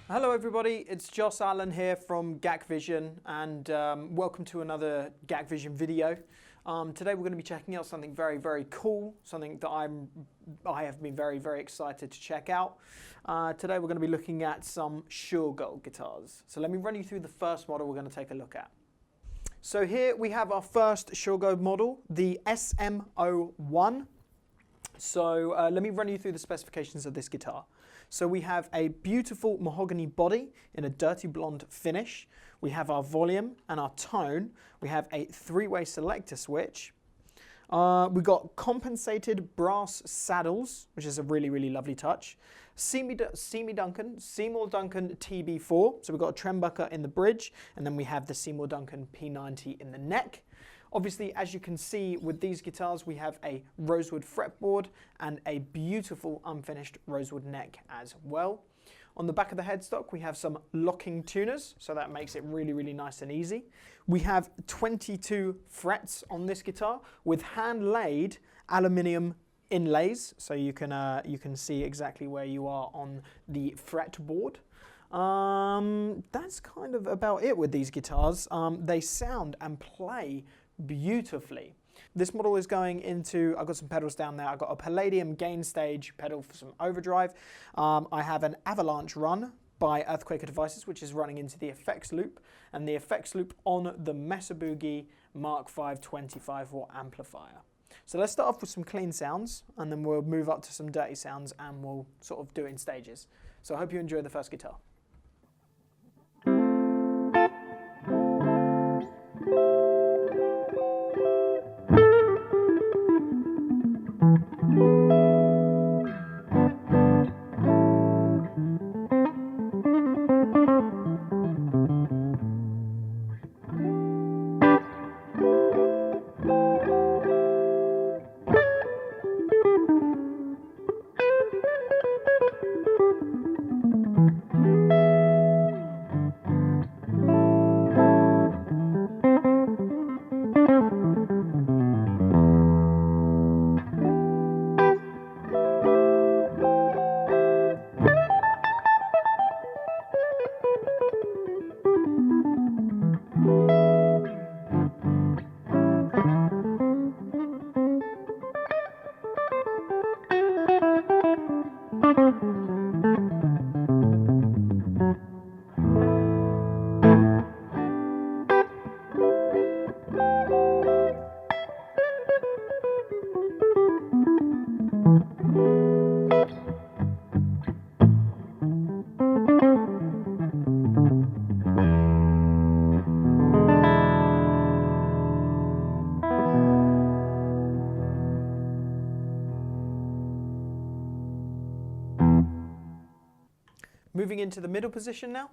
Hello everybody, it's Joss Allen here from GAK Vision, and welcome to another GAK Vision video. Today we're going to be checking out something very, very cool, something that I have been very, very excited to check out. Today we're going to be looking at some Shergold guitars. So let me run you through the first model we're going to take a look at. So here we have our first Shergold model, the SM01. So let me run you through the specifications of this guitar. So we have a beautiful mahogany body in a dirty blonde finish. We have our volume and our tone. We have a three-way selector switch. We've got compensated brass saddles, which is a really, really lovely touch. Seymour Duncan TB4. So we've got a trembucker in the bridge, and then we have the Seymour Duncan P90 in the neck. Obviously, as you can see with these guitars, we have a rosewood fretboard and a beautiful unfinished rosewood neck as well. On the back of the headstock, we have some locking tuners, so that makes it really, really nice and easy. We have 22 frets on this guitar with hand-laid aluminium inlays, so you can see exactly where you are on the fretboard. That's kind of about it with these guitars. They sound and play beautifully. This model is going into, I've got some pedals down there. I've got a Palladium gain stage pedal for some overdrive. I have an avalanche run by Earthquaker Devices, which is running into the effects loop, and the effects loop on the Mesa Boogie Mark V 25 watt amplifier. So let's start off with some clean sounds, and then we'll move up to some dirty sounds, and we'll sort of do it in stages. So I hope you enjoy the first guitar. Moving into the middle position now.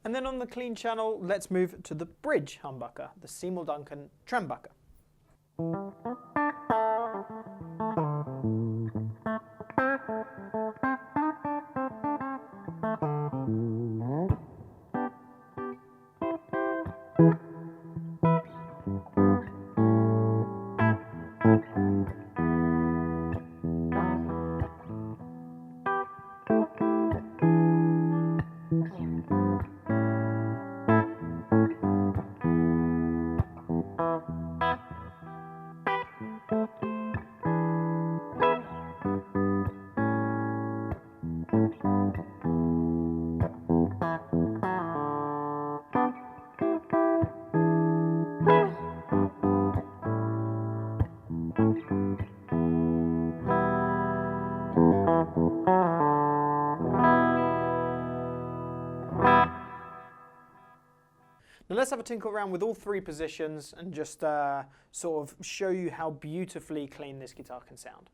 And then on the clean channel, let's move to the bridge humbucker, the Seymour Duncan trembucker. Now let's have a tinkle around with all three positions and just sort of show you how beautifully clean this guitar can sound.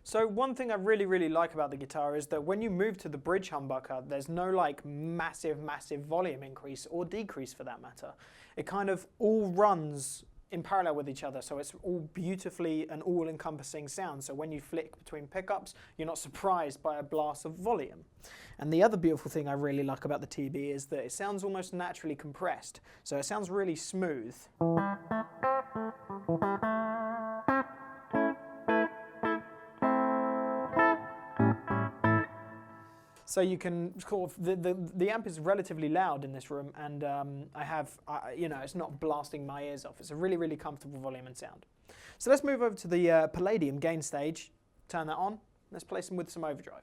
So one thing I really like about the guitar is that when you move to the bridge humbucker, there's no like massive volume increase or decrease for that matter. It kind of all runs in parallel with each other, so it's all beautifully an all-encompassing sound. So when you flick between pickups, you're not surprised by a blast of volume. And the other beautiful thing I really like about the TB is that it sounds almost naturally compressed. So it sounds really smooth. So you can sort of, the amp is relatively loud in this room, and you know, it's not blasting my ears off. It's a really comfortable volume and sound. So let's move over to the Palladium gain stage, turn that on, let's play some with some overdrive.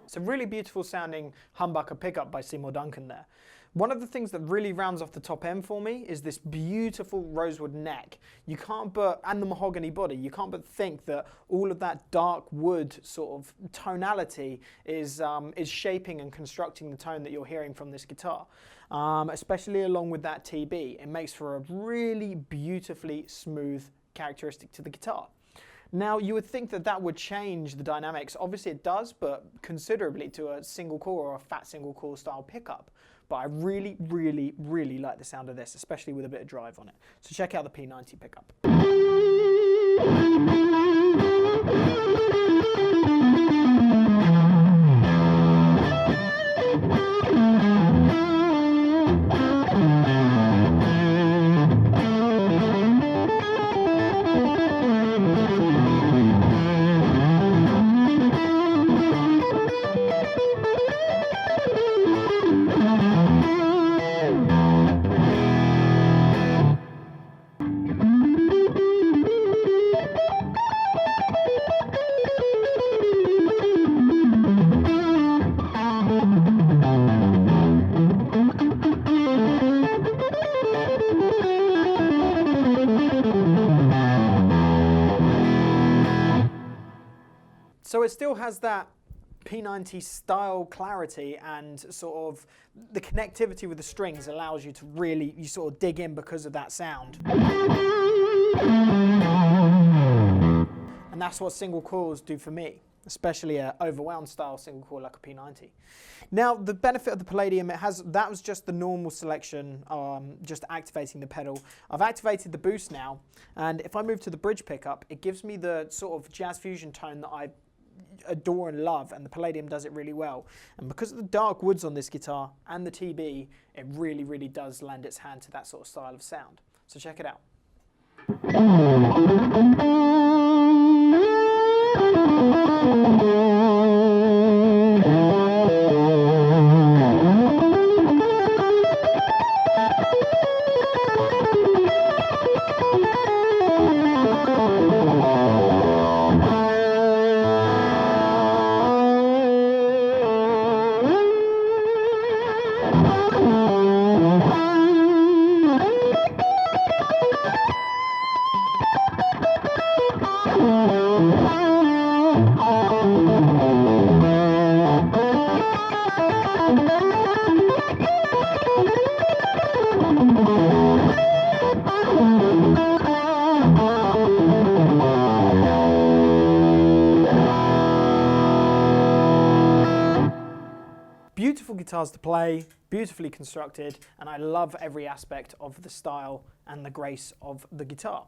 It's a really beautiful sounding humbucker pickup by Seymour Duncan there. One of the things that really rounds off the top end for me is this beautiful rosewood neck. You can't but, and the mahogany body, you can't but think that all of that dark wood sort of tonality is shaping and constructing the tone that you're hearing from this guitar. Especially along with that TB. It makes for a really beautifully smooth characteristic to the guitar. Now, you would think that that would change the dynamics. Obviously it does, but considerably to a single core or a fat single core style pickup. But I really like the sound of this, especially with a bit of drive on it. So check out the P90 pickup. still has that P90 style clarity, and sort of the connectivity with the strings allows you to really, you sort of dig in because of that sound. And that's what single coils do for me, especially a overwound style single coil like a P90. Now, the benefit of the Palladium, that was just the normal selection, just activating the pedal. I've activated the boost now, and if I move to the bridge pickup, it gives me the sort of jazz fusion tone that I adore and love, and the Palladium does it really well. And because of the dark woods on this guitar and the TB, it really, really does lend its hand to that sort of style of sound. So check it out. Beautiful guitars to play, beautifully constructed, and I love every aspect of the style and the grace of the guitar.